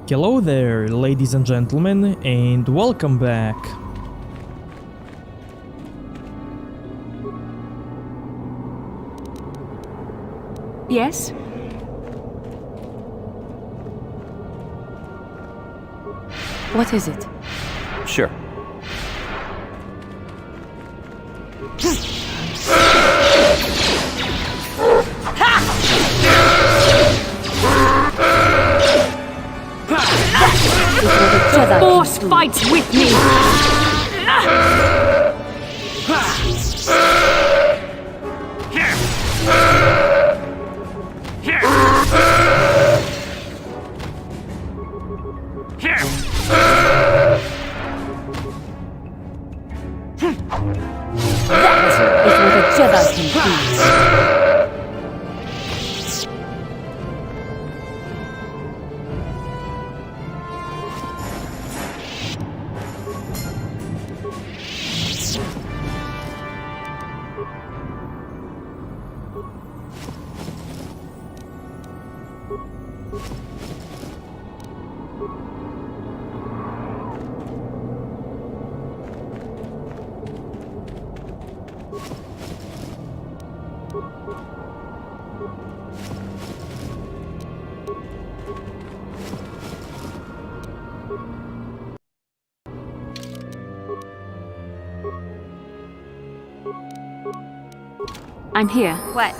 Hello there, ladies and gentlemen, and welcome back. Yes? What is it? Sure. The Force fights with me! That is what a Jedi can do. I'm here. What?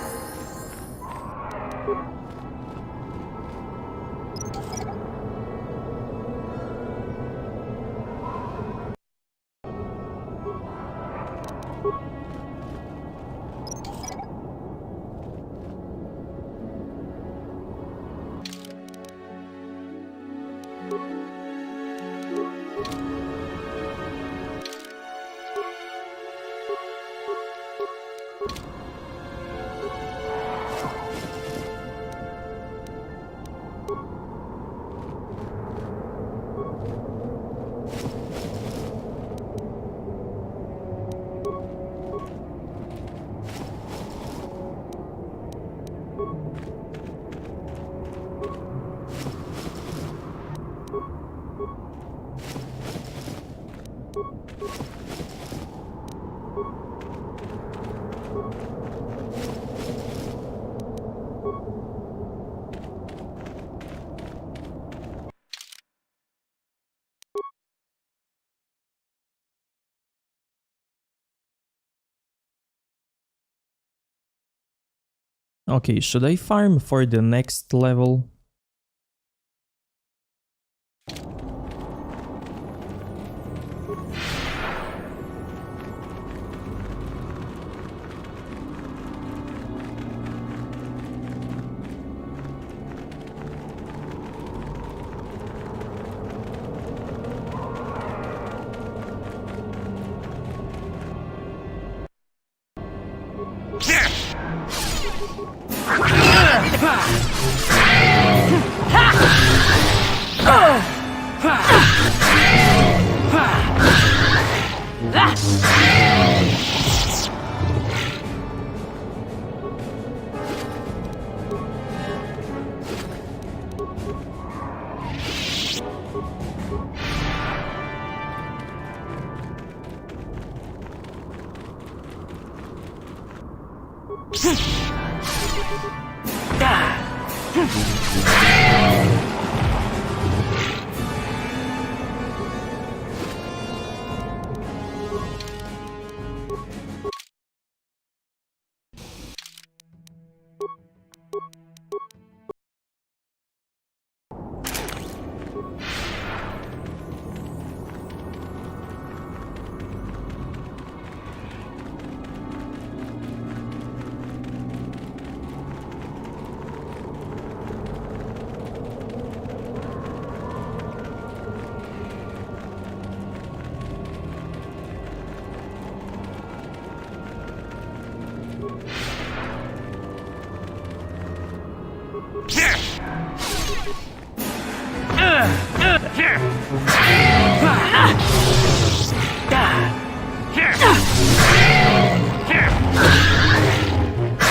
Okay, should I farm for the next level?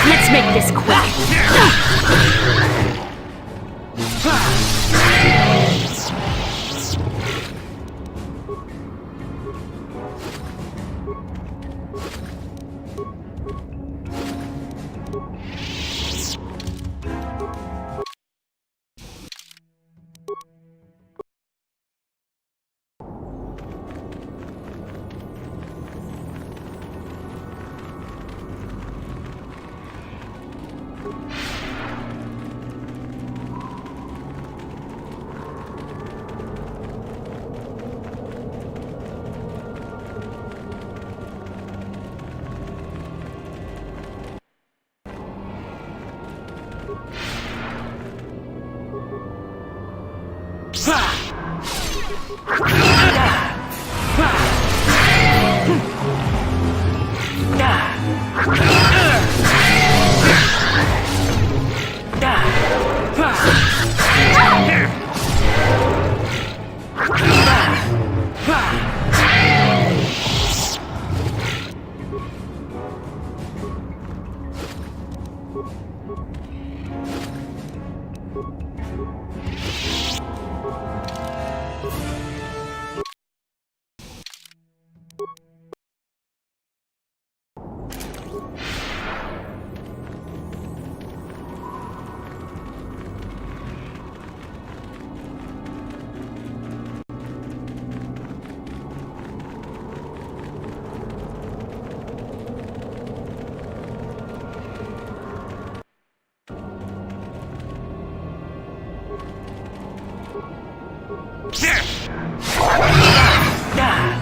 Let's make this quick.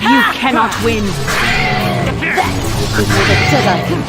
You cannot win. That is what a Jedi can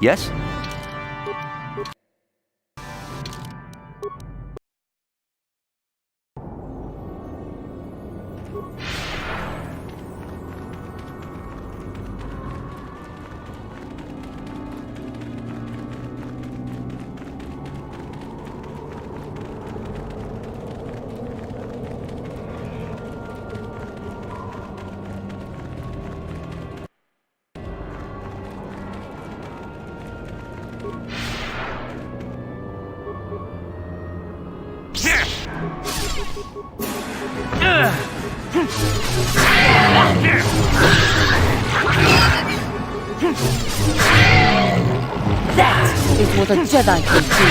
Yes? That is what a Jedi can do.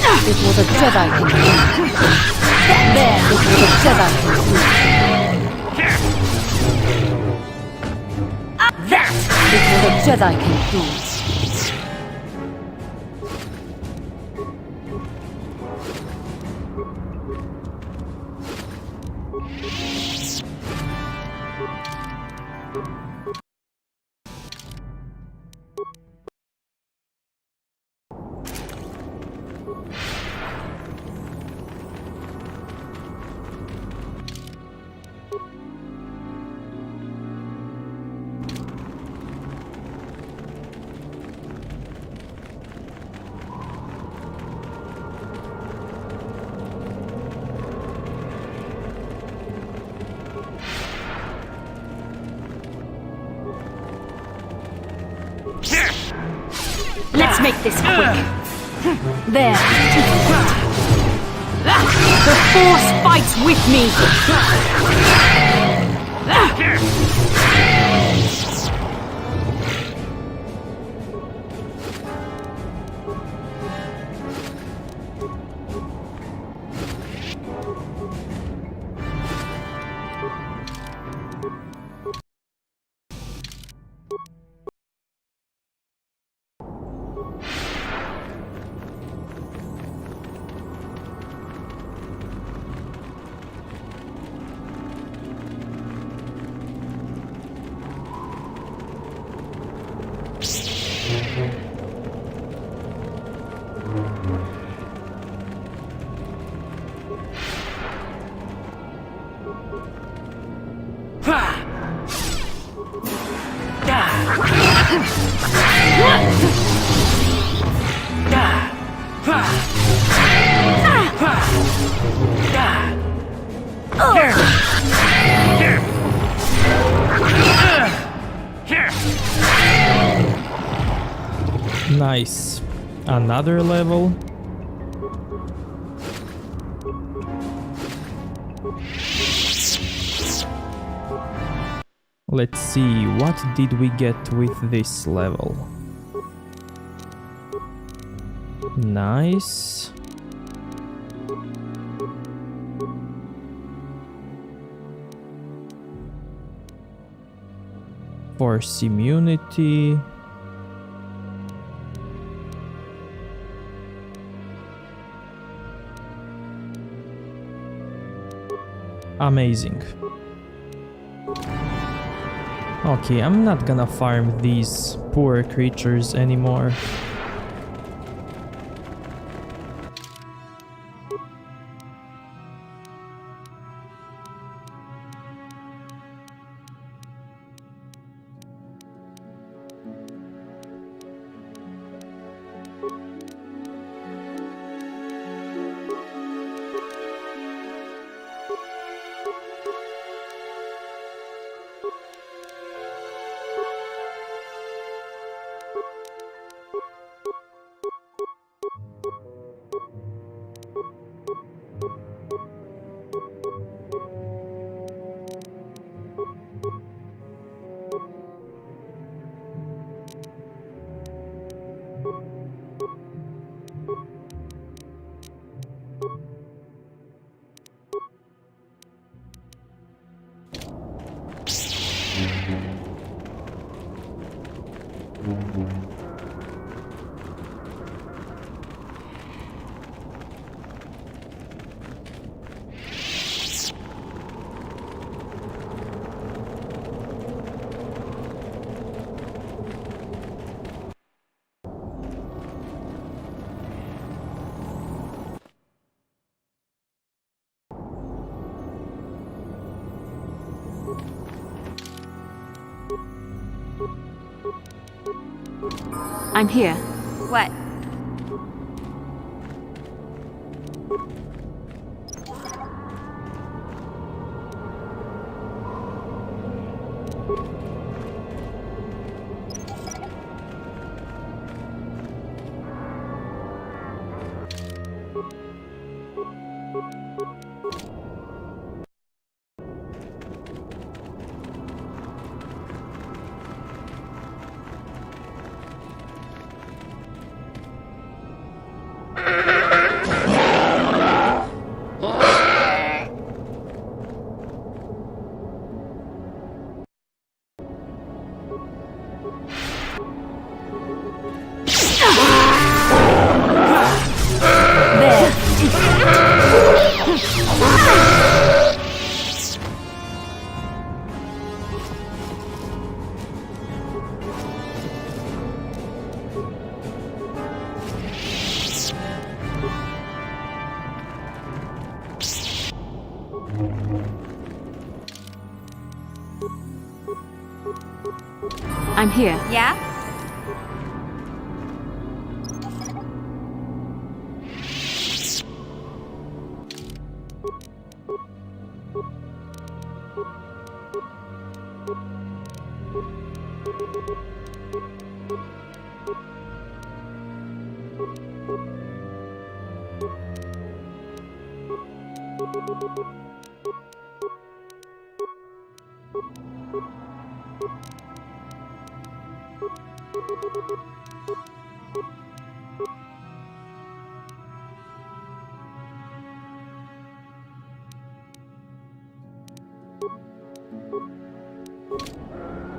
That is what a Jedi can do. That is what a Jedi can do. That is what a Jedi can do. make this quick. There. The Force fights with me. Nice. Another level. Let's see, what did we get with this level? Nice. Force immunity. Amazing. Okay, I'm not gonna farm these poor creatures anymore. I'm here. What? I'm here. Yeah?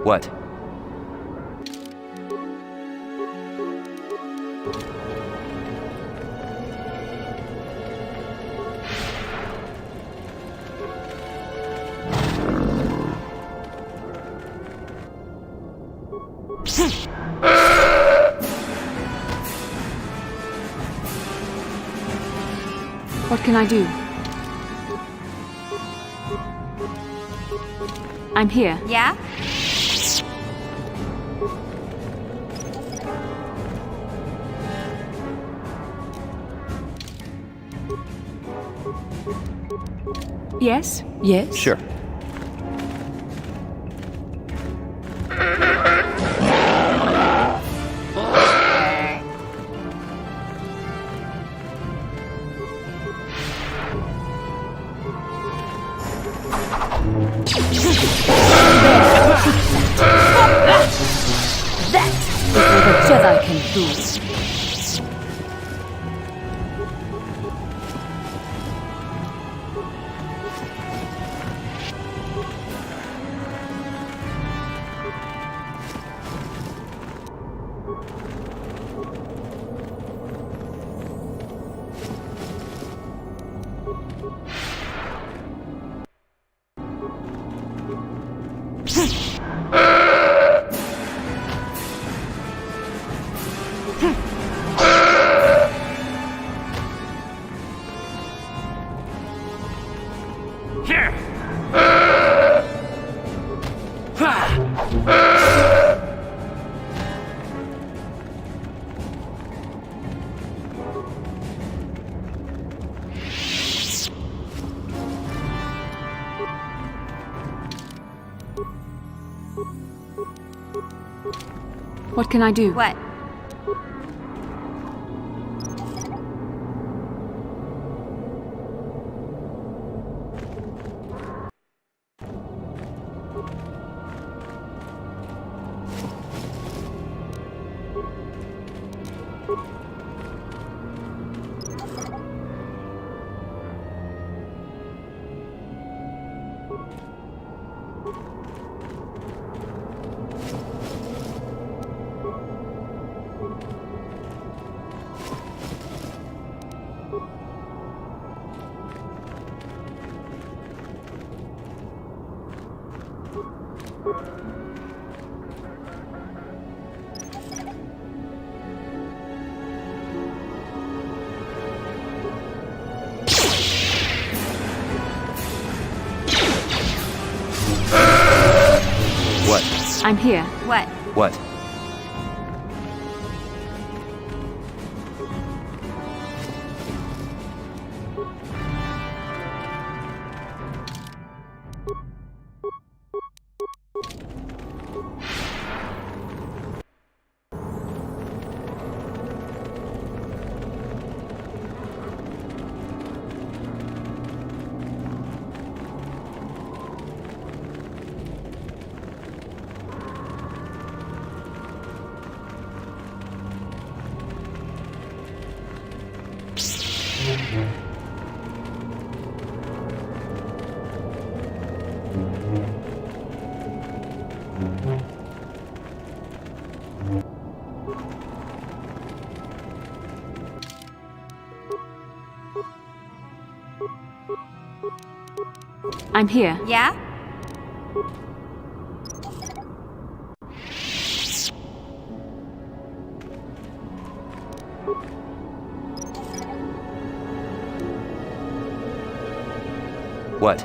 What? What can I do? I'm here. Yeah? Yes? Yes? Sure. That's what a Jedi can do. What can I do? What? What? I'm here. What? What? I'm here. Yeah? What?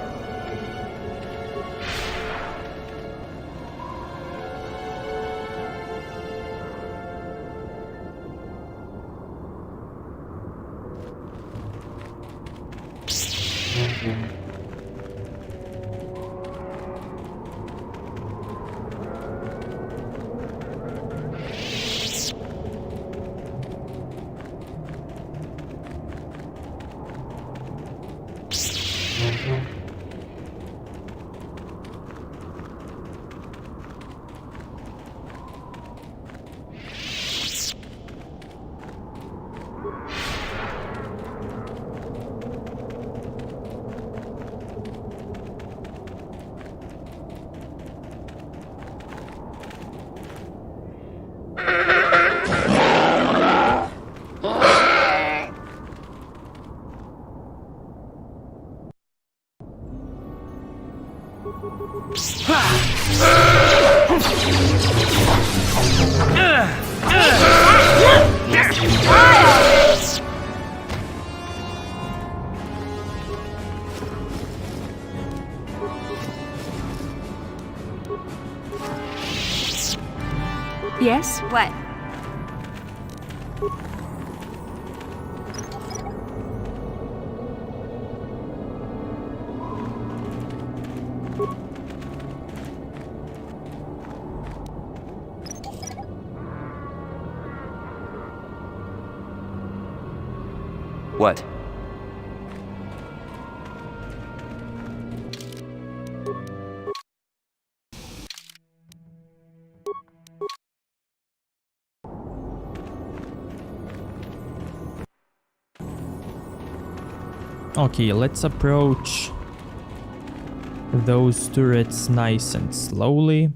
Yes? What? What? Okay, let's approach those turrets nice and slowly.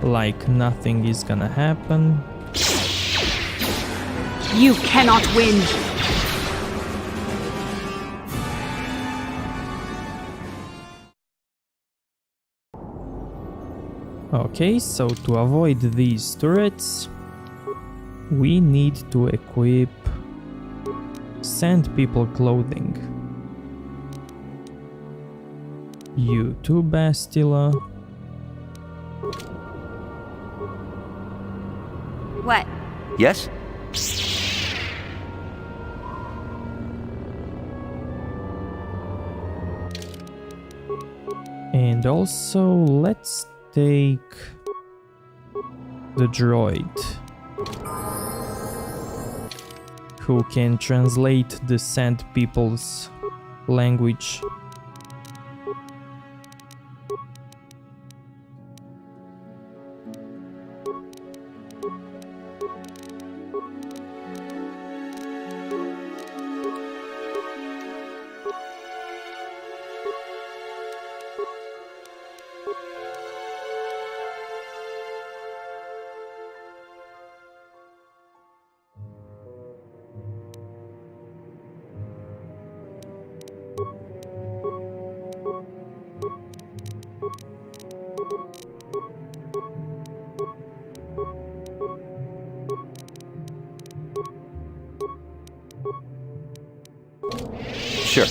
Like nothing is gonna happen. You cannot win! Okay, so to avoid these turrets, we need to equip Sand People clothing. You too, Bastila. What? Yes? And also, let's take the droid who can translate the Sand People's language. Sure.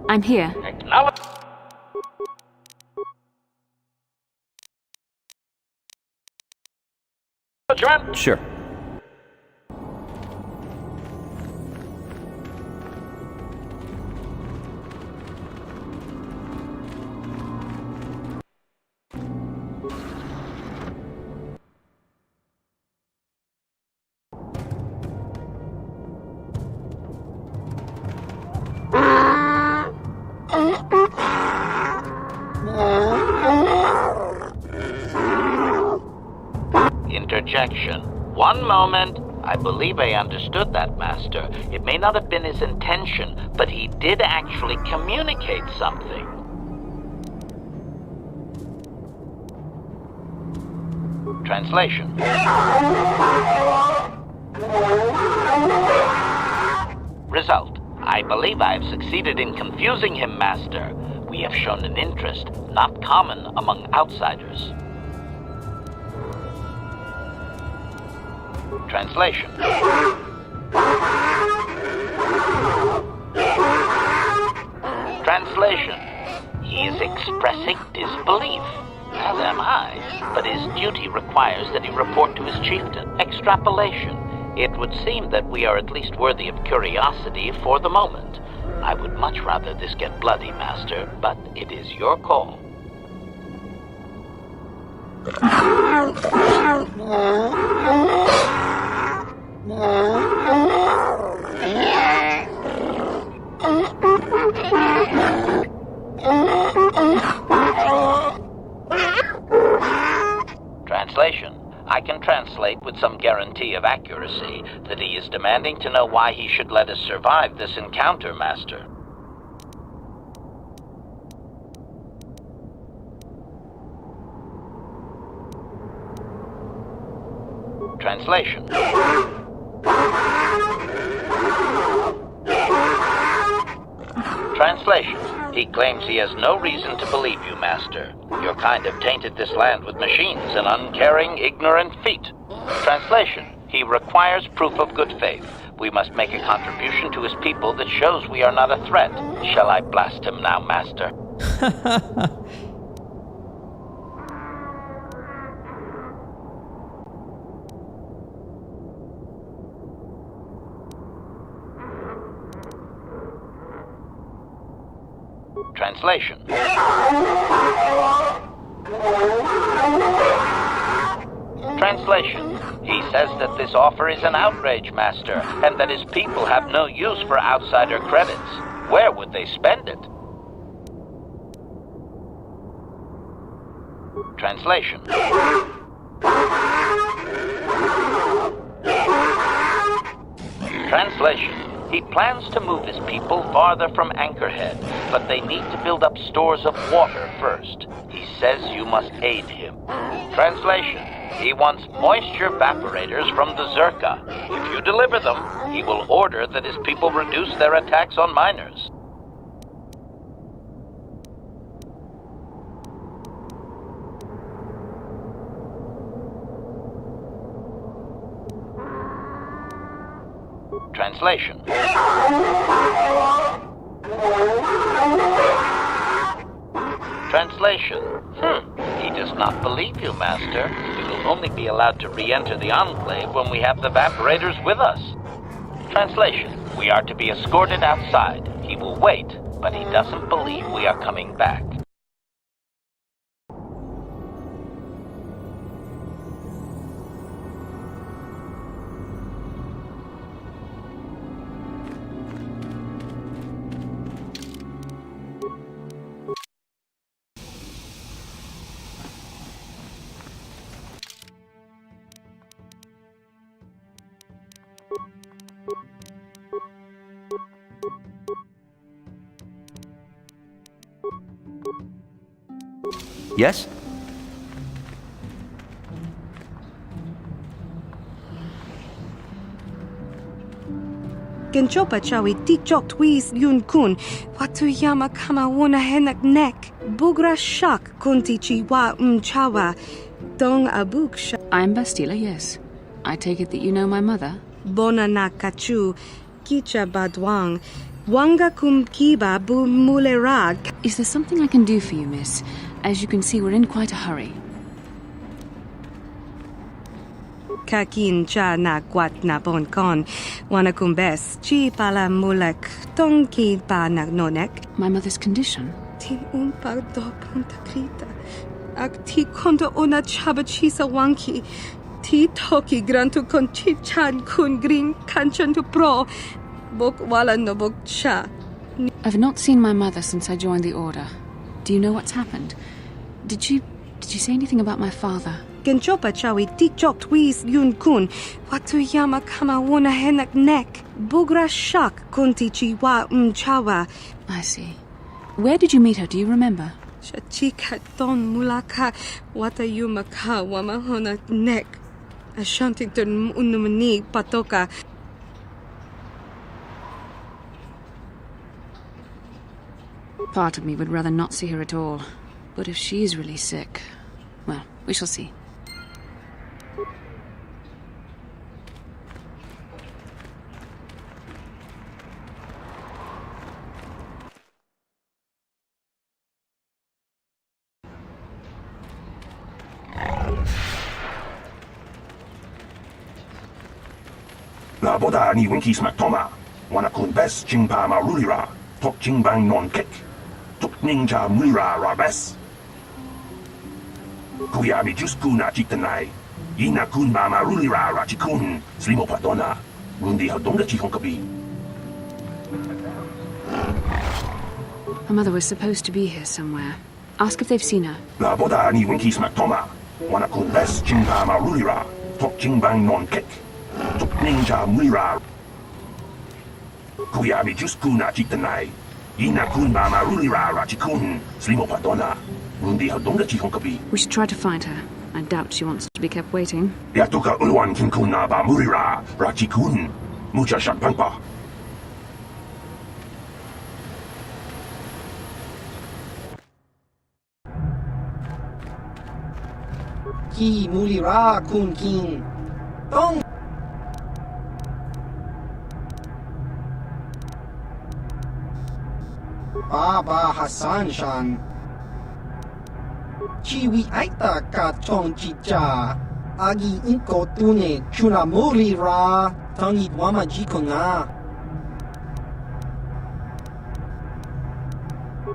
I'm here. Sure. Interjection. One moment. I believe I understood that, Master. It may not have been his intention, but he did actually communicate something. Translation. Result. I believe I have succeeded in confusing him, Master. We have shown an interest not common among outsiders. Translation. Translation. He is expressing disbelief, as am I, but his duty requires that he report to his chieftain. Extrapolation. It would seem that we are at least worthy of curiosity for the moment. I would much rather this get bloody, Master, but it is your call. Translation. I can translate with some guarantee of accuracy that he is demanding to know why he should let us survive this encounter, Master. Translation. Translation. He claims he has no reason to believe you, Master. Your kind have tainted this land with machines and uncaring, ignorant feet. Translation. He requires proof of good faith. We must make a contribution to his people that shows we are not a threat. Shall I blast him now, Master? Translation. Translation. He says that this offer is an outrage, Master, and that his people have no use for outsider credits. Where would they spend it? Translation. Translation. He plans to move his people farther from Anchorhead, but they need to build up stores of water first. He says you must aid him. Translation. He wants moisture vaporators from the Zerka. If you deliver them, he will order that his people reduce their attacks on miners. Translation. Translation. He does not believe you, Master. We will only be allowed to re-enter the Enclave when we have the vaporators with us. Translation. We are to be escorted outside. He will wait, but he doesn't believe we are coming back. Yes? Genchopa chawi tikchok twis yun kun. Watuyama kama wona henak nek. Bugra shak kunti chiwa mchawa. Dong abuk sha. I'm Bastila, yes. I take it that you know my mother? Bona na kachu. Kicha badwang. Wanga kum kiba bu mulerag. Is there something I can do for you, miss? As you can see, we're in quite a hurry. Kakin cha na kwat na bon kon. Wana kumbes. Chi pala mulek. Tong ki pa na nonek. My mother's condition? Tin un pa do punta krita. Ak ti kondo ona chaba chisa wanki. Ti toki grantu kon chi chan kun green kanchan to pro. Bok wala no bok cha. I've not seen my mother since I joined the Order. Do you know what's happened? Did she say anything about my father? Genchopa chawi tikchok twis yun kun. Watuyama kama wona henak nek. Bugra shak kunti chiwa mchawa. I see. Where did you meet her? Do you remember? Shachika ton mulaka watayuma ka wamahona nek. Ashantington unumani patoka. Part of me would rather not see her at all. But if she is really sick, well, we shall see. La boda ni winki smak toma. Wana kun bes jingpa ma rulira. Tok jingbang non kek. Tok ninja mulira rabes. Kuya mi just kuna chitanai. Ina kun ma ma rulira rachikun. Slimo patona. Rundi hadonga chihonkabi. Her mother was supposed to be here somewhere. Ask if they've seen her. La boda ni winki smak toma. Wana kun bes jingpa ma rulira. Tok jingbang non kek. Tok ninja mulira. Kuya mi just kuna chitanai. Ina kun ma ma rulira rachikun. Slimo patona. Rundi hadonga chihonkabi. We should try to find her. I doubt she wants to be kept waiting. Yatuka ulwan kinkun na ba murira rachikun. Mucha shakpangpa. Ki mulira kun kin. Tong Baba Hassan Shan. Chiwi aita ka chong chicha. Agi inko tune chuna muri ra. Tangit wama jiko nga.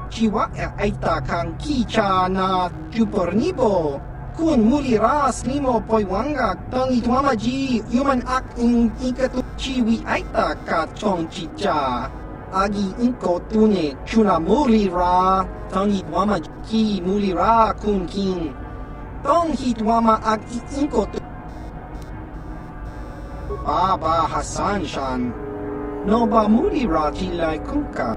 Chiwa aita kang kicha na chupornibo. Kun muri ra slimo poiwanga. Tangit wama ji human ak in ikatu. Chiwi aita ka chong chicha. Agi inko tune chuna muri ra. Tangit wama ki muri ra kun kin. Tong hit wama agi inko tu. Baba Hassan Shan. No ba muri ra tilai kuka.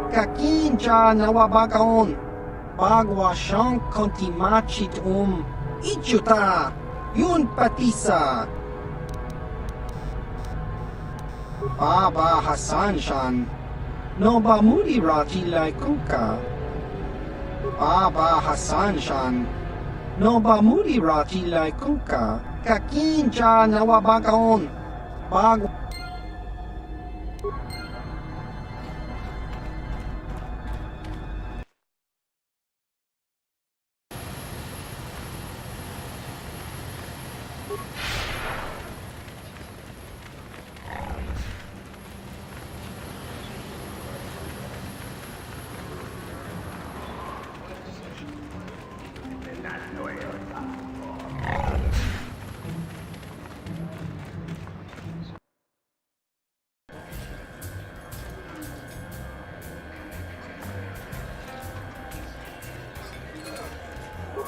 Kakin cha nawabagaon. Bagwa shank konti machit Ichuta. Yun patisa. Baba Hassan Shan. No ba muri ra tilai kuka. Baba Hassan Shan. No ba muri ra tilai kuka. Kakin cha nawabagaon. Bagwa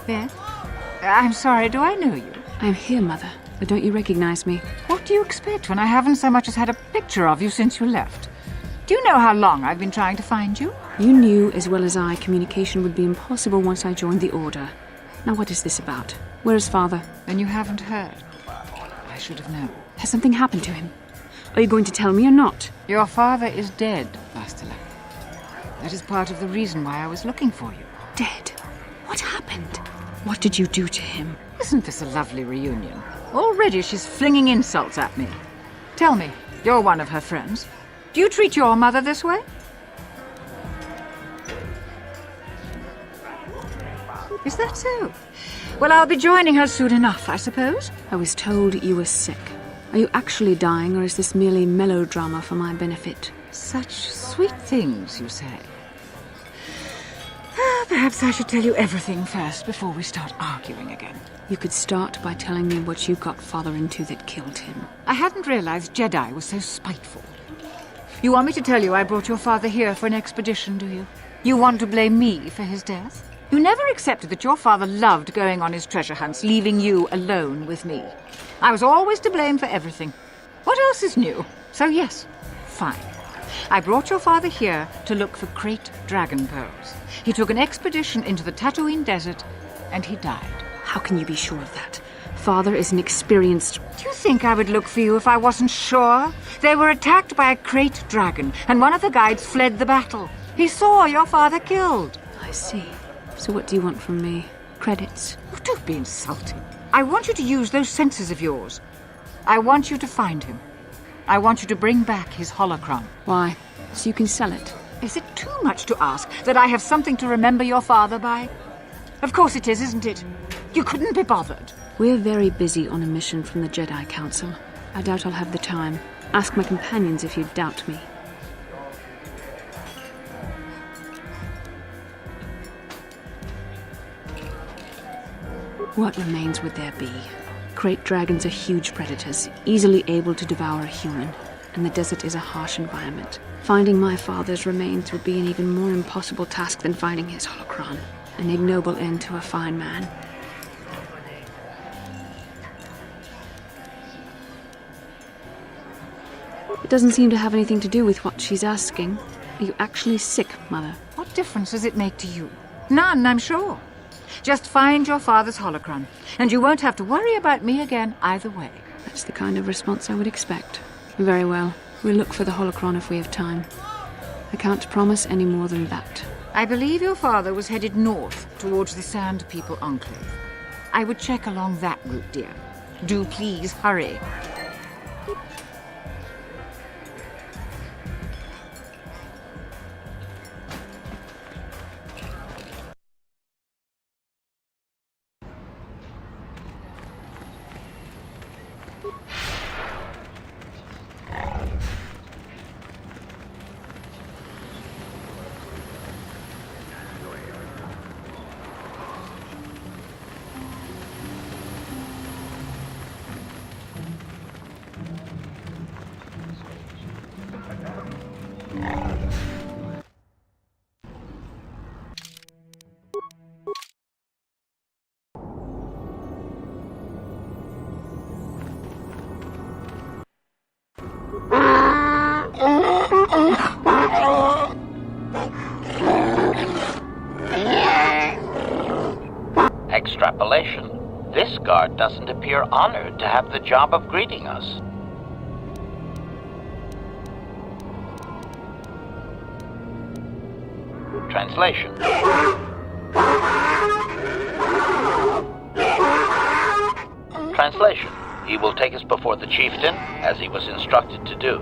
Beth? I'm sorry, do I know you? I'm here, Mother. But don't you recognize me? What do you expect when I haven't so much as had a picture of you since you left? Do you know how long I've been trying to find you? You knew as well as I communication would be impossible once I joined the Order. Now what is this about? Where is Father? Then you haven't heard. I should have known. Has something happened to him? Are you going to tell me or not? Your father is dead, Bastila. That is part of the reason why I was looking for you. Dead? What happened? What did you do to him? Isn't this a lovely reunion? Already she's flinging insults at me. Tell me, you're one of her friends. Do you treat your mother this way? Is that so? Well, I'll be joining her soon enough, I suppose. I was told you were sick. Are you actually dying, or is this merely melodrama for my benefit? Such sweet things, you say. Perhaps I should tell you everything first before we start arguing again. You could start by telling me what you got Father into that killed him. I hadn't realized Jedi was so spiteful. You want me to tell you I brought your father here for an expedition, do you? You want to blame me for his death? You never accepted that your father loved going on his treasure hunts, leaving you alone with me. I was always to blame for everything. What else is new? So yes, fine. I brought your father here to look for Krayt dragon pearls. He took an expedition into the Tatooine desert, and he died. How can you be sure of that? Father is an experienced... Do you think I would look for you if I wasn't sure? They were attacked by a Krayt dragon, and one of the guides fled the battle. He saw your father killed. I see. So what do you want from me? Credits? Oh, don't be insulting. I want you to use those senses of yours. I want you to find him. I want you to bring back his holocron. Why? So you can sell it? Is it too much to ask that I have something to remember your father by? Of course it is, isn't it? You couldn't be bothered. We're very busy on a mission from the Jedi Council. I doubt I'll have the time. Ask my companions if you doubt me. What remains would there be? Krayt dragons are huge predators, easily able to devour a human, and the desert is a harsh environment. Finding my father's remains would be an even more impossible task than finding his holocron. An ignoble end to a fine man. It doesn't seem to have anything to do with what she's asking. Are you actually sick, Mother? What difference does it make to you? None, I'm sure. Just find your father's holocron, and you won't have to worry about me again either way. That's the kind of response I would expect. Very well. We'll look for the holocron if we have time. I can't promise any more than that. I believe your father was headed north towards the Sand People Enclave. I would check along that route, dear. Do please hurry. Translation: this guard doesn't appear honored to have the job of greeting us. Translation: Translation: he will take us before the chieftain, as he was instructed to do.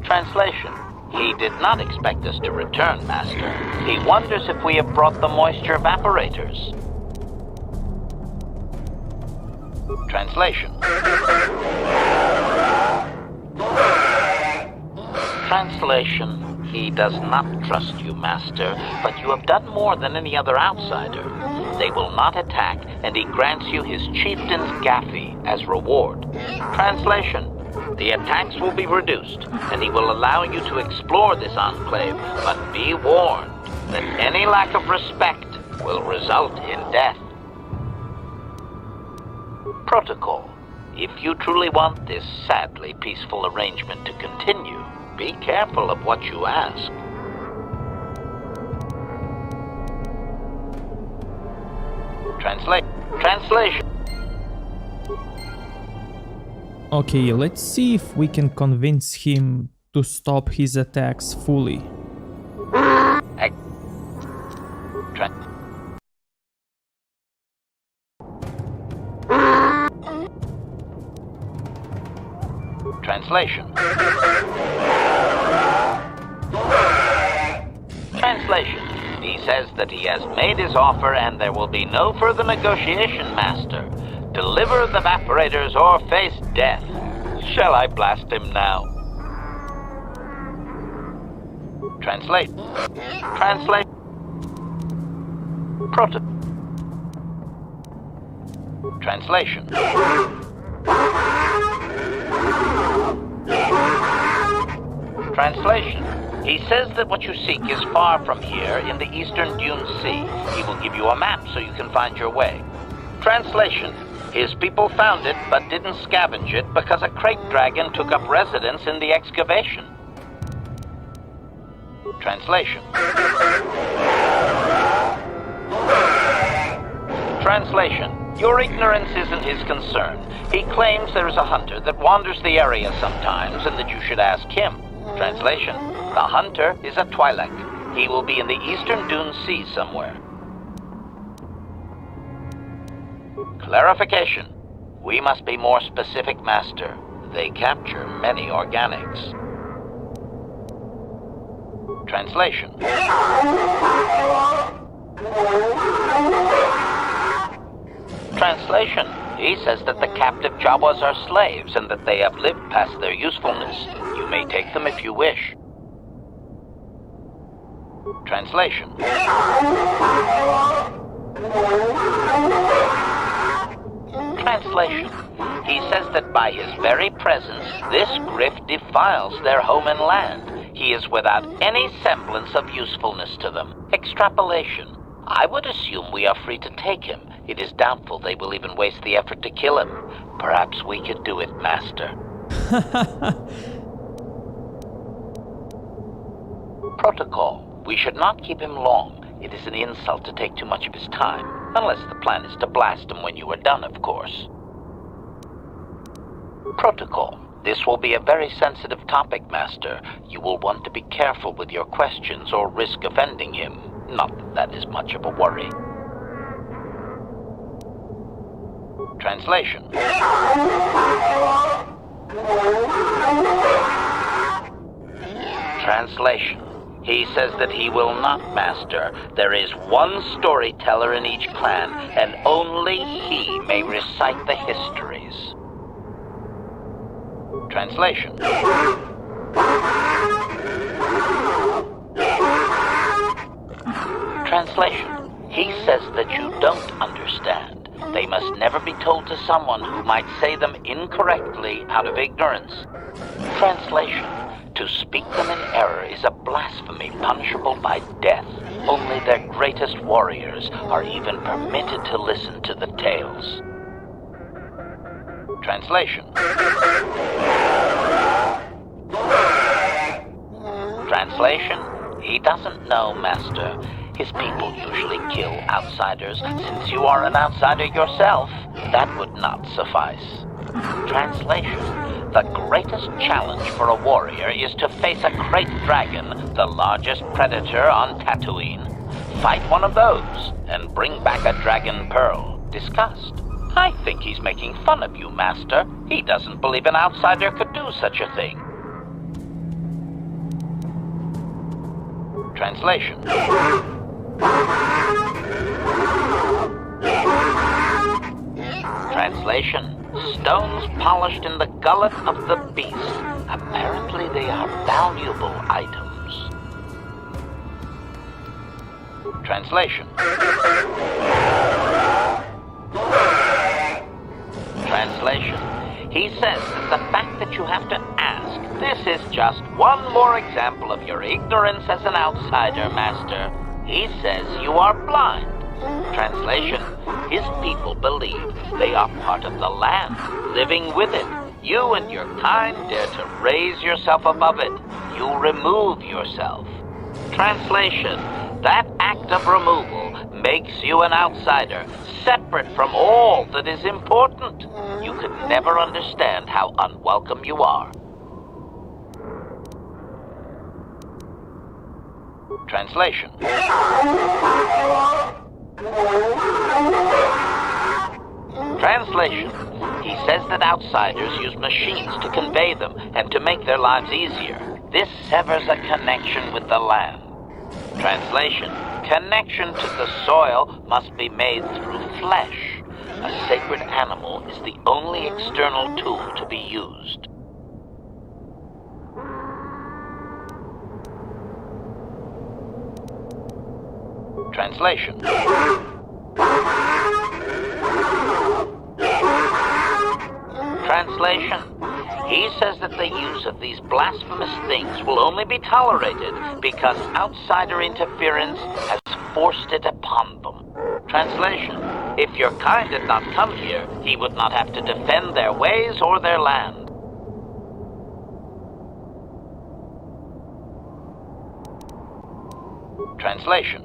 Translation: he did not expect us to return, Master. He wonders if we have brought the moisture vaporators. Translation: Translation: he does not trust you, Master, but you have done more than any other outsider. They will not attack, and he grants you his chieftain's gaffy as reward. Translation: the attacks will be reduced, and he will allow you to explore this enclave, but be warned that any lack of respect will result in death. Protocol: if you truly want this sadly peaceful arrangement to continue, be careful of what you ask. Translation. Okay, let's see if we can convince him to stop his attacks fully. Translation. Translation. He says that he has made his offer and there will be no further negotiation, Master. Deliver the vaporators or face death. Shall I blast him now? Translate. Translation. Translation. He says that what you seek is far from here in the eastern Dune Sea. He will give you a map so you can find your way. Translation. His people found it but didn't scavenge it because a Krayt dragon took up residence in the excavation. Translation. Translation. Your ignorance isn't his concern. He claims there is a hunter that wanders the area sometimes and that you should ask him. Translation. The hunter is a Twi'lek. He will be in the eastern Dune Sea somewhere. Clarification. We must be more specific, Master. They capture many organics. Translation. Translation. He says that the captive Jawas are slaves and that they have lived past their usefulness. You may take them if you wish. Translation. Translation. He says that by his very presence, this Griff defiles their home and land. He is without any semblance of usefulness to them. Extrapolation. I would assume we are free to take him. It is doubtful they will even waste the effort to kill him. Perhaps we could do it, Master. Protocol. We should not keep him long. It is an insult to take too much of his time. Unless the plan is to blast him when you are done, of course. Protocol. This will be a very sensitive topic, Master. You will want to be careful with your questions or risk offending him. Not that that is much of a worry. Translation. Translation. He says that he will not, Master. There is one storyteller in each clan, and only he may recite the histories. Translation. Translation. He says that you don't understand. They must never be told to someone who might say them incorrectly out of ignorance. Translation. To speak them in error is a blasphemy punishable by death. Only their greatest warriors are even permitted to listen to the tales. Translation. Translation. He doesn't know, Master. His people usually kill outsiders. Since you are an outsider yourself, that would not suffice. Translation. The greatest challenge for a warrior is to face a Krayt dragon, the largest predator on Tatooine. Fight one of those, and bring back a dragon pearl. Discussed. I think he's making fun of you, Master. He doesn't believe an outsider could do such a thing. Translation. Translation. Stones polished in the gullet of the beast. Apparently they are valuable items. Translation. Translation. He says that the fact that you have to ask, this is just one more example of your ignorance as an outsider, Master. He says you are blind. Translation. His people believe they are part of the land, living with it. You and your kind dare to raise yourself above it. You remove yourself. Translation. That act of removal makes you an outsider, separate from all that is important. You could never understand how unwelcome you are. Translation. Translation. He says that outsiders use machines to convey them and to make their lives easier. This severs a connection with the land. Translation. Connection to the soil must be made through flesh. A sacred animal is the only external tool to be used. Translation. Translation. He says that the use of these blasphemous things will only be tolerated because outsider interference has forced it upon them. Translation. If your kind had not come here, he would not have to defend their ways or their land. Translation.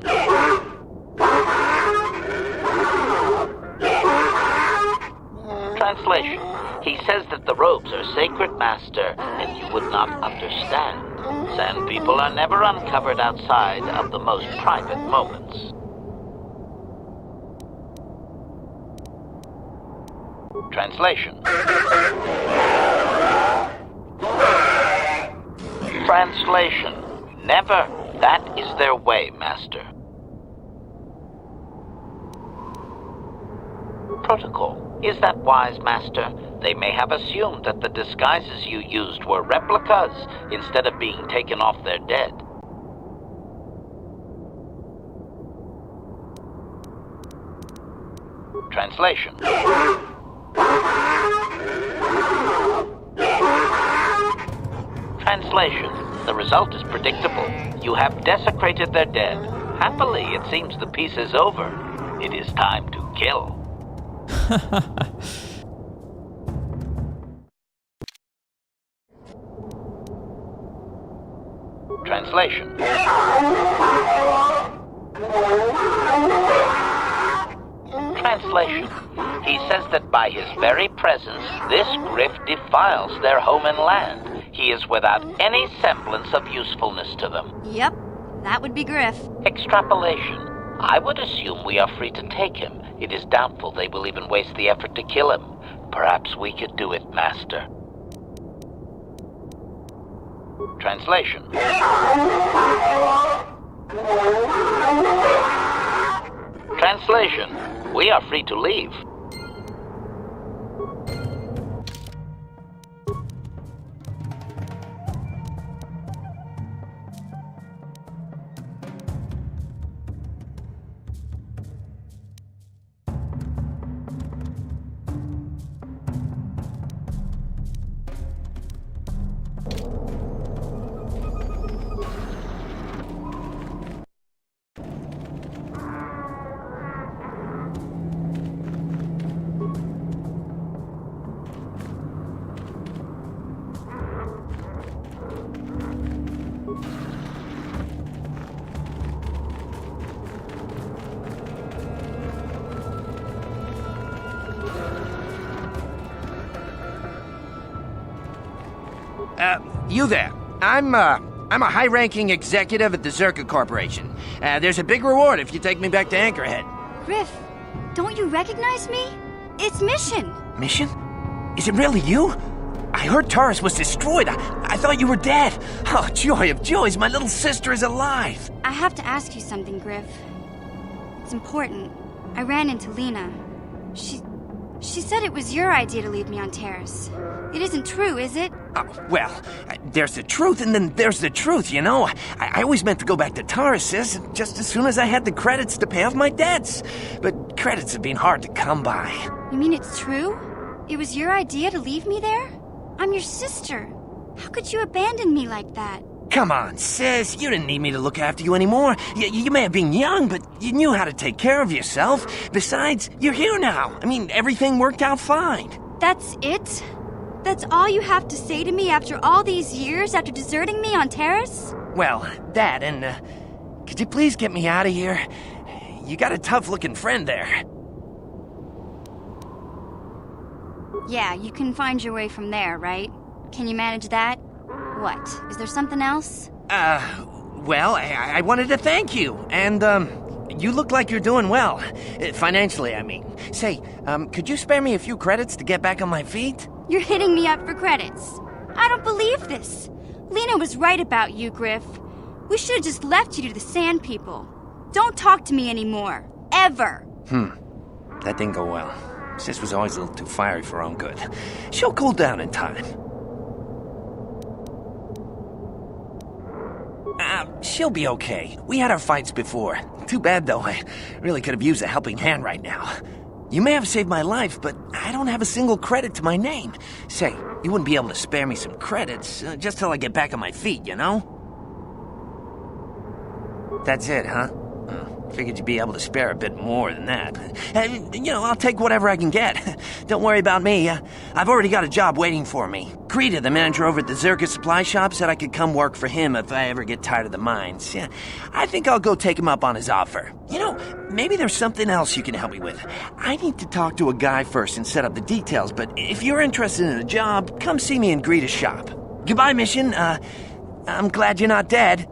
Translation. He says that the robes are sacred, Master, and you would not understand. Sand people are never uncovered outside of the most private moments. Translation. Translation. Never. That is their way, Master. Protocol. Is that wise, Master? They may have assumed that the disguises you used were replicas instead of being taken off their dead. Translation. Translation. The result is predictable. You have desecrated their dead. Happily, it seems the piece is over. It is time to kill. Translation. Translation. He says that by his very presence, this Griff defiles their home and land. He is without any semblance of usefulness to them. Yep, that would be Griff. Extrapolation. I would assume we are free to take him. It is doubtful they will even waste the effort to kill him. Perhaps we could do it, Master. Translation. Translation. We are free to leave. You there. I'm a high-ranking executive at the Zerka Corporation. There's a big reward if you take me back to Anchorhead. Griff, don't you recognize me? It's Mission. Mission? Is it really you? I heard Taurus was destroyed. I thought you were dead. Oh, joy of joys, my little sister is alive. I have to ask you something, Griff. It's important. I ran into Lena. She said it was your idea to leave me on Terrace. It isn't true, is it? Well, there's the truth and then there's the truth, you know? I always meant to go back to Taurus's just as soon as I had the credits to pay off my debts. But credits have been hard to come by. You mean it's true? It was your idea to leave me there? I'm your sister. How could you abandon me like that? Come on, sis. You didn't need me to look after you anymore. You may have been young, but you knew how to take care of yourself. Besides, you're here now. I mean, everything worked out fine. That's it? That's all you have to say to me after all these years, after deserting me on Terrace? Well, that and, could you please get me out of here? You got a tough-looking friend there. Yeah, you can find your way from there, right? Can you manage that? What? Is there something else? Well, I wanted to thank you, and, you look like you're doing well. Financially, I mean. Say, could you spare me a few credits to get back on my feet? You're hitting me up for credits. I don't believe this. Lena was right about you, Griff. We should have just left you to the Sand People. Don't talk to me anymore. Ever. That didn't go well. Sis was always a little too fiery for her own good. She'll cool down in time. She'll be okay. We had our fights before. Too bad, though. I really could have used a helping hand right now. You may have saved my life, but I don't have a single credit to my name. Say, you wouldn't be able to spare me some credits, just till I get back on my feet, you know? That's it, huh? Figured you'd be able to spare a bit more than that. You know, I'll take whatever I can get. Don't worry about me. I've already got a job waiting for me. Krayt, the manager over at the Zerka supply shop, said I could come work for him if I ever get tired of the mines. Yeah, I think I'll go take him up on his offer. You know, maybe there's something else you can help me with. I need to talk to a guy first and set up the details, but if you're interested in a job, come see me in Greta's shop. Goodbye, Mission. I'm glad you're not dead.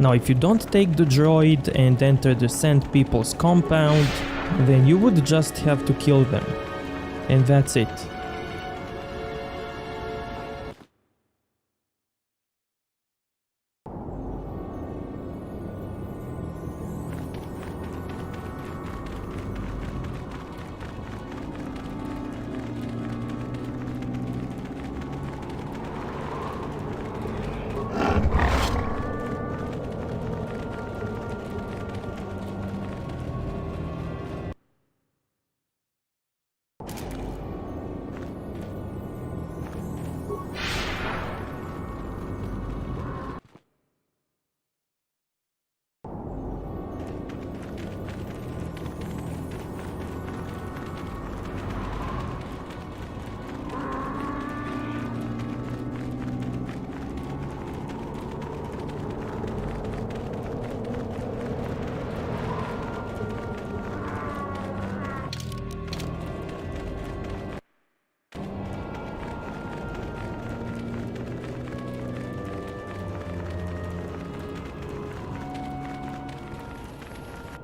Now, if you don't take the droid and enter the Sand People's compound, then you would just have to kill them. And that's it.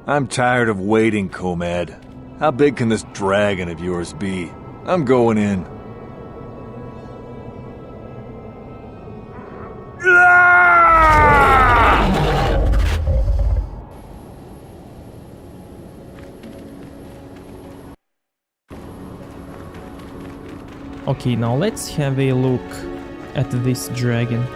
I'm tired of waiting, Comad. How big can this dragon of yours be? I'm going in. Okay, now let's have a look at this dragon.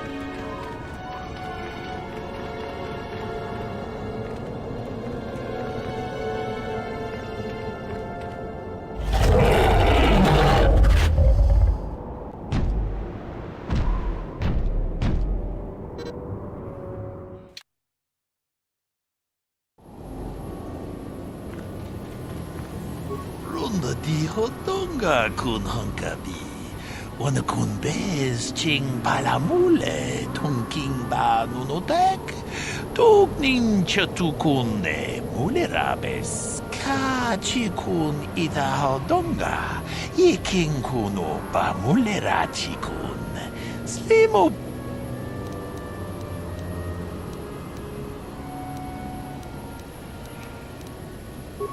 Runda di hotonga kun hunkabi. Wana kun bez ching palamule tunking ba nunotek. Tugnin chatukune mulerabes. Ka chikun ida hodonga. Yiking kuno ba mulerachikun. Slimo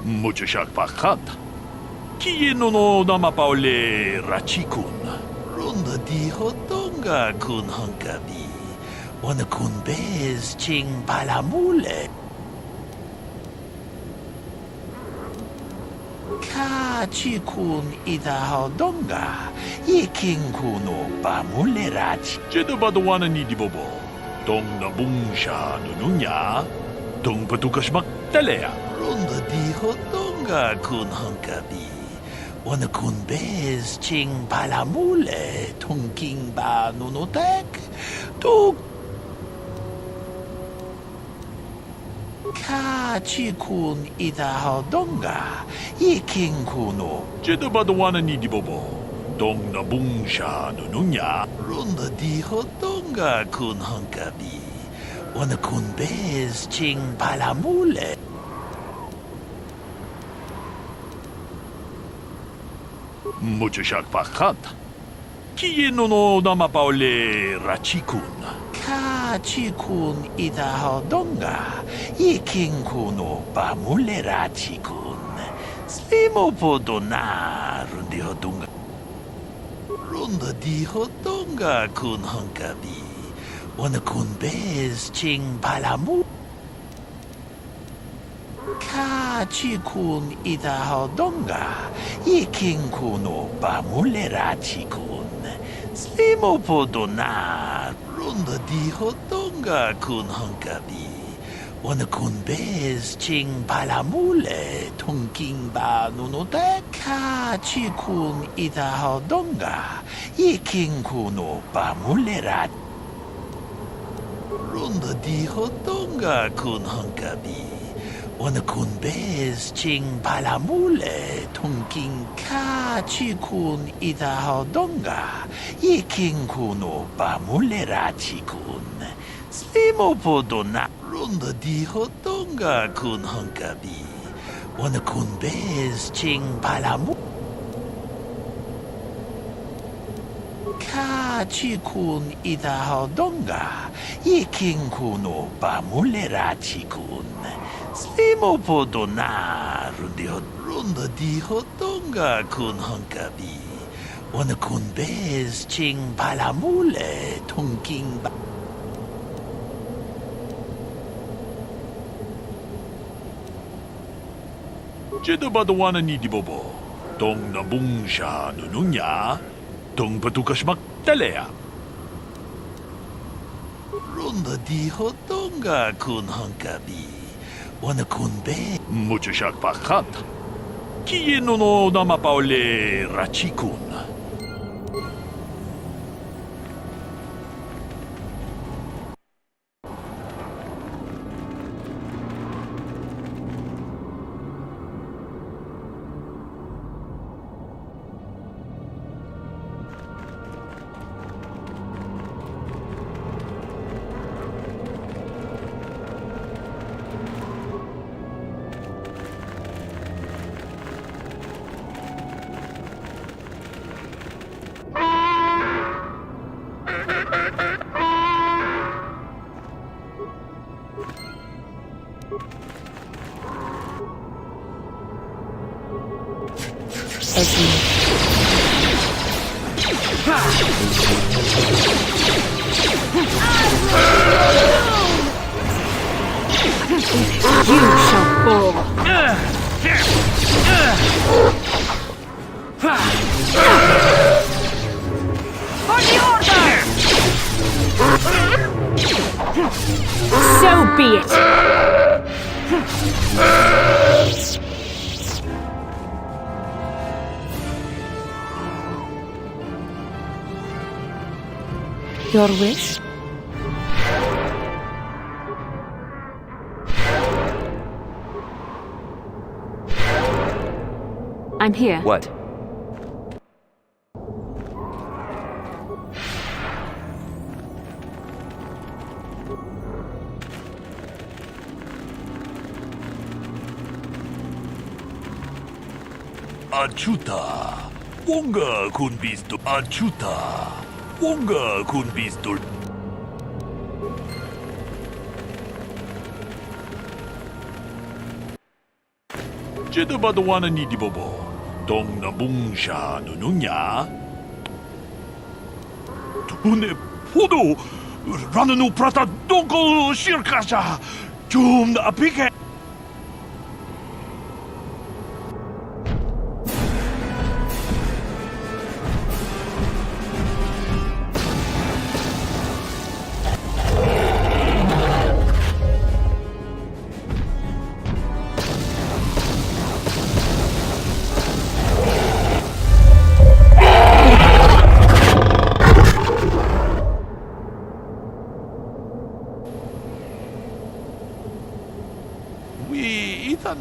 Mucho shakpakat. Kieno no namapaule rachikun. Runda di hotonga kun hunkabi. Wana kun bez ching palamule. Ka chikun ida hodonga. Yiking kuno ba mulerachi. Jedo badawana ni dibobo. Dong na bungsha nununya. Dong patukashmak talea. Runda di hotonga kun hunkabi. Wana kun bez ching palamule tunking ba nunotek. Tuk ka chikun ida hodonga. Yiking kuno. Jedo badawana ni dibobo. Dong na bungsha nununya. Runda di hotonga kun hunkabi. Wana kun bez ching palamule. Mucho shakpakat. Kieno no namapaule rachikun. Ka chikun ida hodonga. Yiking kuno ba mulerachikun. Slimo podona rundi hodonga. Runda di hodonga kun hunkabi. Wana kun bez ching palamu. Ka chikun ida hodonga. Yiking kuno ba mulerachikun. Slimo podona. Runda di hodonga kun hunkabi. Wana kun bez ching palamule tunking ba nunotek. Ka chikun ida hodonga. Yiking kuno ba mulerachikun. Runda di hodonga kun hunkabi. Wana kun bez ching palamule tunking ka chikun ida hodonga. Yiking kuno ba mulerachikun. Slimo podona. Runda di hodonga kun hunkabi. Wanna kun bez ching palamu. Ka chi kun ida hodonga. Iking kuno pamulera chi kun. Slimo podona runda di hodonga kun hunkabi. Wanna kun bez ching palamule tongking ba. Jedo badawana ni di bobo. Tong nabung siya nununya. Tong patukas magtalea. Runda di hodonga kun hunkabi. Wanna kun be. Mucho siyak pakat. Kieno no namapaule rachikun. You shall fall. For the order! So be it. Your wish? I'm here. What? Achuta. Wonga kun bisto. Achuta. Wonga kun bisto. Jedo badawana ni di bobo. Tong nabung siya nununya. Tune podo. Rananu prata dongko shirkasha. Jum na apike.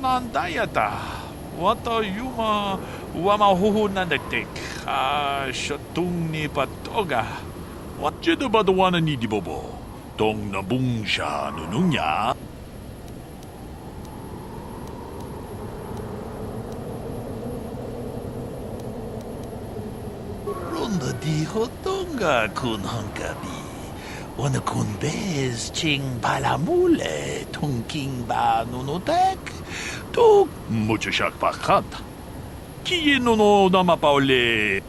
Nandayata. Wata yuma wamahuhu nandatik. Shatung ni patoga. What jedo badawana ni di bobo? Tong nabung siya nununya. Runda di hodonga kun hunkabi. Wanna kun bez ching palamule tongking ba nunutek. To mucho siyak pakat. Kieno no namapaule.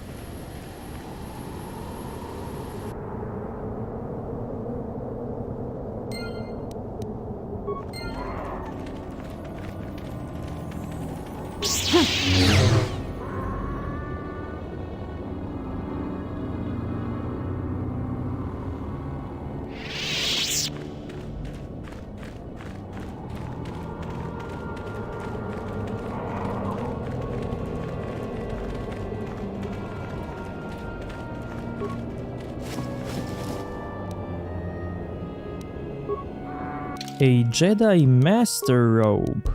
A Jedi Master Robe.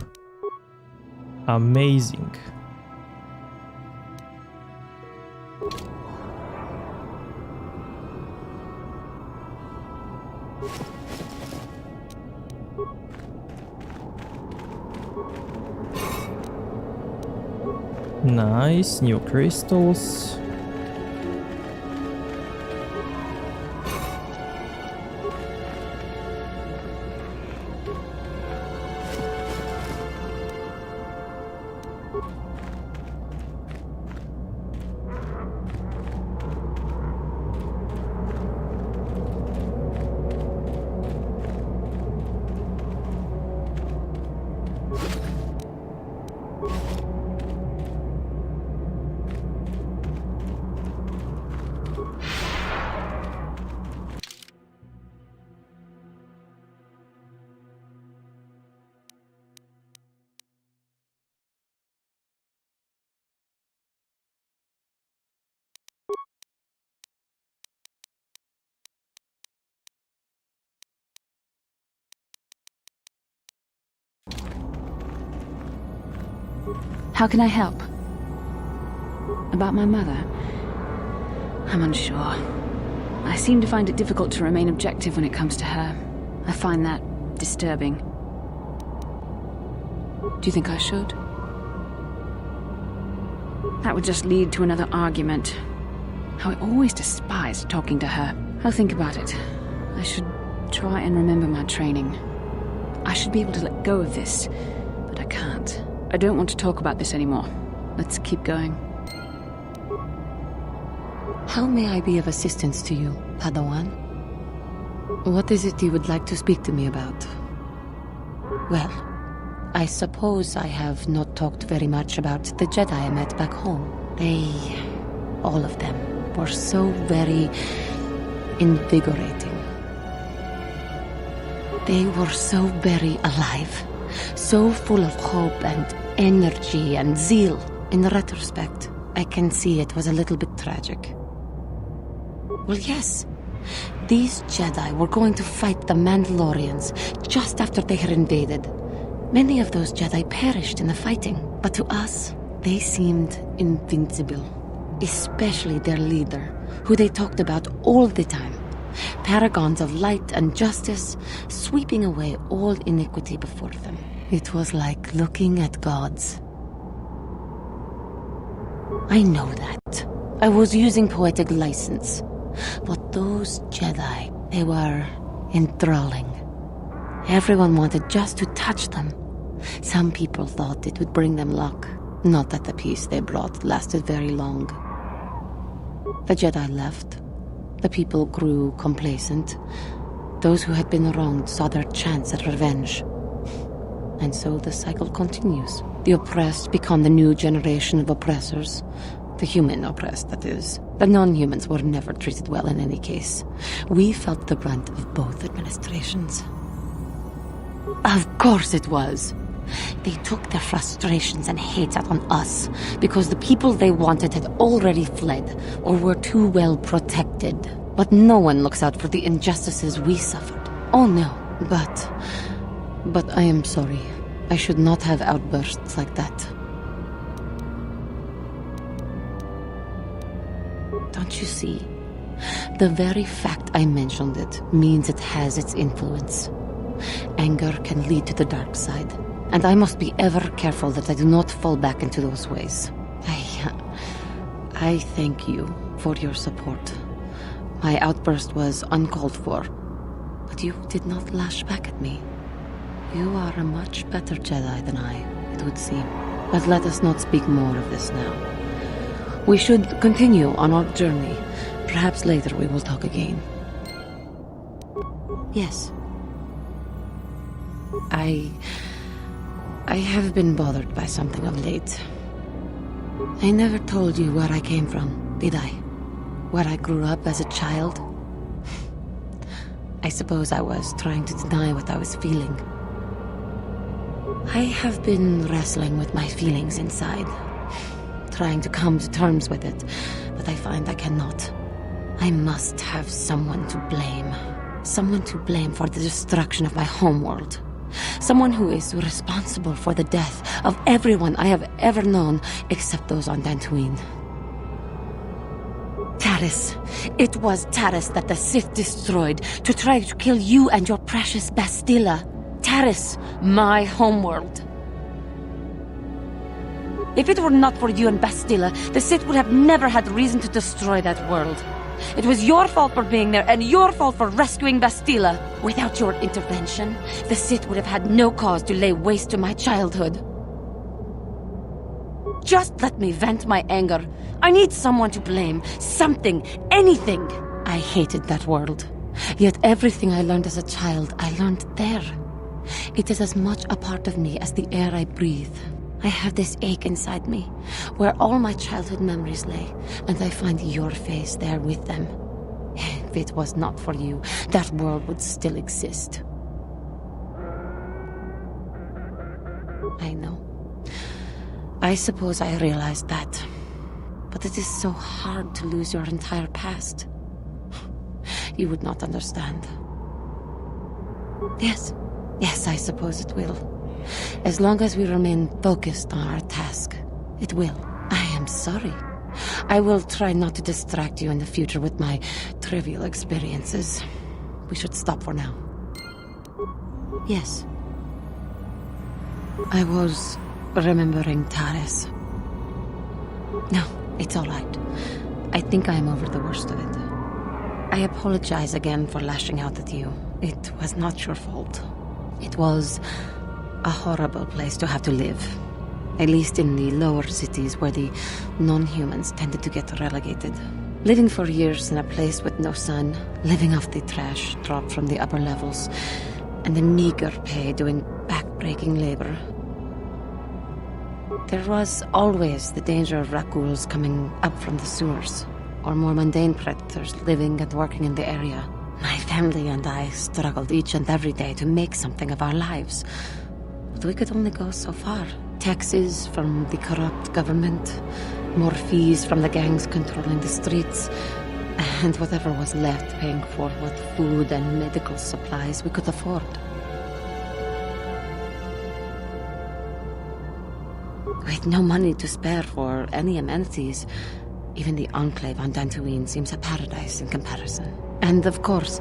Amazing. Nice, new crystals. How can I help? About my mother? I'm unsure. I seem to find it difficult to remain objective when it comes to her. I find that disturbing. Do you think I should? That would just lead to another argument. How I always despised talking to her. I'll think about it. I should try and remember my training. I should be able to let go of this, but I can't. I don't want to talk about this anymore. Let's keep going. How may I be of assistance to you, Padawan? What is it you would like to speak to me about? Well, I suppose I have not talked very much about the Jedi I met back home. They, all of them, were so very invigorating. They were so very alive, so full of hope and energy and zeal. In retrospect, I can see it was a little bit tragic. Well, yes. These Jedi were going to fight the Mandalorians just after they had invaded. Many of those Jedi perished in the fighting, but to us, they seemed invincible. Especially their leader, who they talked about all the time. Paragons of light and justice, sweeping away all iniquity before them. It was like looking at gods. I know that. I was using poetic license. But those Jedi, they were enthralling. Everyone wanted just to touch them. Some people thought it would bring them luck. Not that the peace they brought lasted very long. The Jedi left. The people grew complacent. Those who had been wronged saw their chance at revenge. And so the cycle continues. The oppressed become the new generation of oppressors. The human oppressed, that is. The non-humans were never treated well in any case. We felt the brunt of both administrations. Of course it was. They took their frustrations and hate out on us because the people they wanted had already fled or were too well protected. But no one looks out for the injustices we suffered. Oh no, but I am sorry. I should not have outbursts like that. Don't you see? The very fact I mentioned it means it has its influence. Anger can lead to the dark side, and I must be ever careful that I do not fall back into those ways. I thank you for your support. My outburst was uncalled for, but you did not lash back at me. You are a much better Jedi than I, it would seem. But let us not speak more of this now. We should continue on our journey. Perhaps later we will talk again. Yes. I have been bothered by something of late. I never told you where I came from, did I? Where I grew up as a child? I suppose I was trying to deny what I was feeling. I have been wrestling with my feelings inside. Trying to come to terms with it, but I find I cannot. I must have someone to blame. Someone to blame for the destruction of my homeworld. Someone who is responsible for the death of everyone I have ever known, except those on Tatooine. Taris. It was Taris that the Sith destroyed to try to kill you and your precious Bastilla. Taris, my homeworld. If it were not for you and Bastila, the Sith would have never had reason to destroy that world. It was your fault for being there, and your fault for rescuing Bastila. Without your intervention, the Sith would have had no cause to lay waste to my childhood. Just let me vent my anger. I need someone to blame. Something. Anything. I hated that world. Yet everything I learned as a child, I learned there. It is as much a part of me as the air I breathe. I have this ache inside me, where all my childhood memories lay, and I find your face there with them. If it was not for you, that world would still exist. I know. I suppose I realized that. But it is so hard to lose your entire past. You would not understand. Yes, I suppose it will. As long as we remain focused on our task, it will. I am sorry. I will try not to distract you in the future with my trivial experiences. We should stop for now. Yes. I was remembering Taris. No, it's all right. I think I am over the worst of it. I apologize again for lashing out at you. It was not your fault. It was a horrible place to have to live. At least in the lower cities where the non-humans tended to get relegated. Living for years in a place with no sun, living off the trash dropped from the upper levels, and the meager pay doing back-breaking labor. There was always the danger of Rakuls coming up from the sewers, or more mundane predators living and working in the area. My family and I struggled each and every day to make something of our lives. But we could only go so far. Taxes from the corrupt government, more fees from the gangs controlling the streets, and whatever was left paying for what food and medical supplies we could afford. With no money to spare for any amenities, even the enclave on Tatooine seems a paradise in comparison. And of course,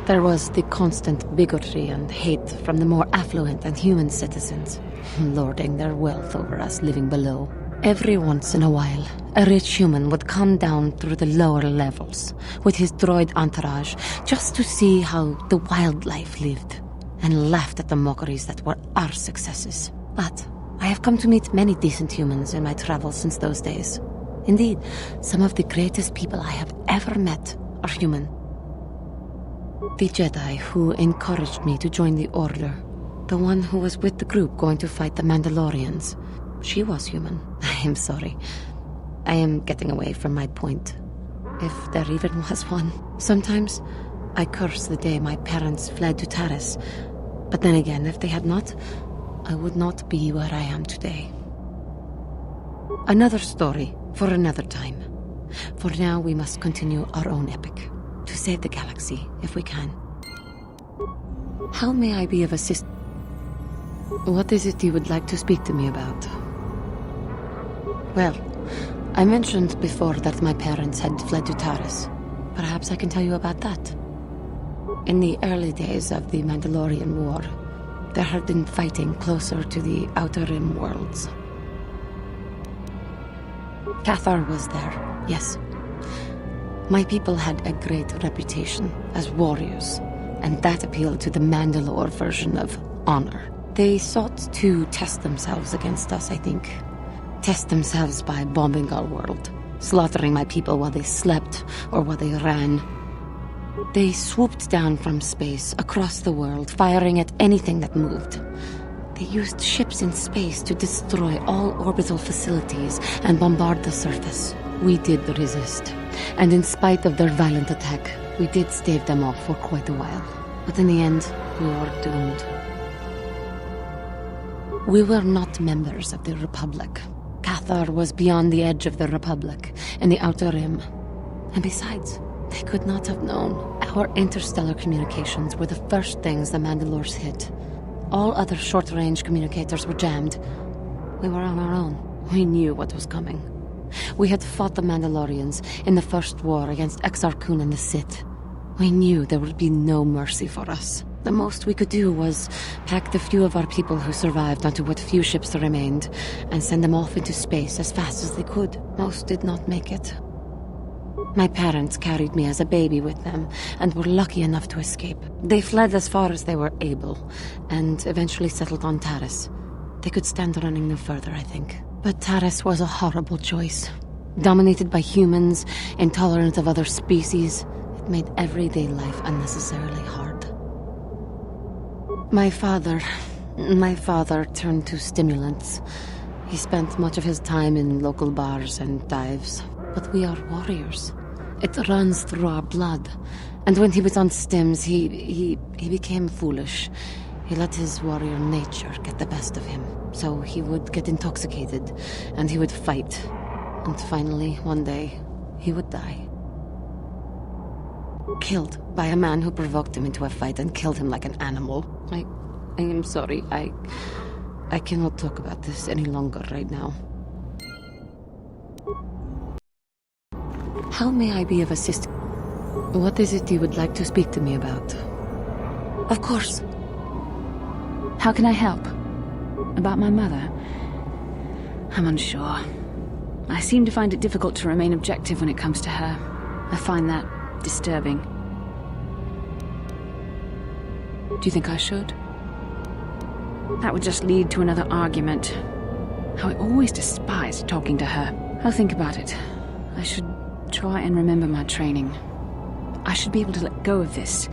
there was the constant bigotry and hate from the more affluent and human citizens, lording their wealth over us living below. Every once in a while, a rich human would come down through the lower levels with his droid entourage just to see how the wildlife lived, and laughed at the mockeries that were our successes. But I have come to meet many decent humans in my travels since those days. Indeed, some of the greatest people I have ever met are human. The Jedi who encouraged me to join the Order, the one who was with the group going to fight the Mandalorians, she was human. I am sorry. I am getting away from my point, if there even was one. Sometimes I curse the day my parents fled to Taris, but then again, if they had not, I would not be where I am today. Another story for another time. For now, we must continue our own epic, to save the galaxy, if we can. How may I be of assistance? What is it you would like to speak to me about? Well, I mentioned before that my parents had fled to Taris. Perhaps I can tell you about that. In the early days of the Mandalorian War, there had been fighting closer to the Outer Rim worlds. KOTOR was there, yes. My people had a great reputation as warriors, and that appealed to the Mandalore version of honor. They sought to test themselves against us, I think. Test themselves by bombing our world, slaughtering my people while they slept or while they ran. They swooped down from space, across the world, firing at anything that moved. They used ships in space to destroy all orbital facilities and bombard the surface. We did resist, and in spite of their violent attack, we did stave them off for quite a while. But in the end, we were doomed. We were not members of the Republic. KOTOR was beyond the edge of the Republic, in the Outer Rim. And besides, they could not have known. Our interstellar communications were the first things the Mandalores hit. All other short-range communicators were jammed. We were on our own. We knew what was coming. We had fought the Mandalorians in the first war against Exar Kun and the Sith. We knew there would be no mercy for us. The most we could do was pack the few of our people who survived onto what few ships remained and send them off into space as fast as they could. Most did not make it. My parents carried me as a baby with them and were lucky enough to escape. They fled as far as they were able and eventually settled on Taris. They could stand running no further, I think. But Taris was a horrible choice. Dominated by humans, intolerant of other species, it made everyday life unnecessarily hard. My father turned to stimulants. He spent much of his time in local bars and dives. But we are warriors. It runs through our blood. And when he was on stims, he became foolish. He let his warrior nature get the best of him. So he would get intoxicated, and he would fight. And finally, one day, he would die. Killed by a man who provoked him into a fight and killed him like an animal. I am sorry. I cannot talk about this any longer right now. How may I be of assistance? What is it you would like to speak to me about? Of course. How can I help? About my mother? I'm unsure. I seem to find it difficult to remain objective when it comes to her. I find that disturbing. Do you think I should? That would just lead to another argument. How I always despised talking to her. I'll think about it. I should try and remember my training. I should be able to let go of this,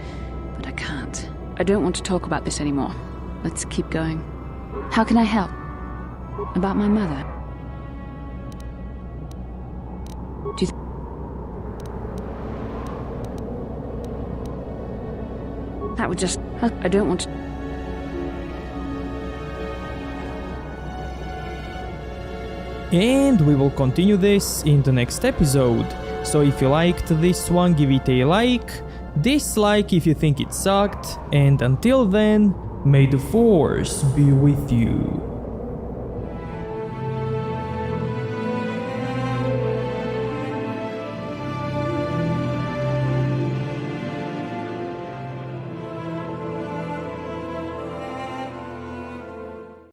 but I can't. I don't want to talk about this anymore. Let's keep going. How can I help? About my mother? Do you that would just... I don't want to... And we will continue this in the next episode. So if you liked this one, give it a like, dislike if you think it sucked, and until then, may the Force be with you.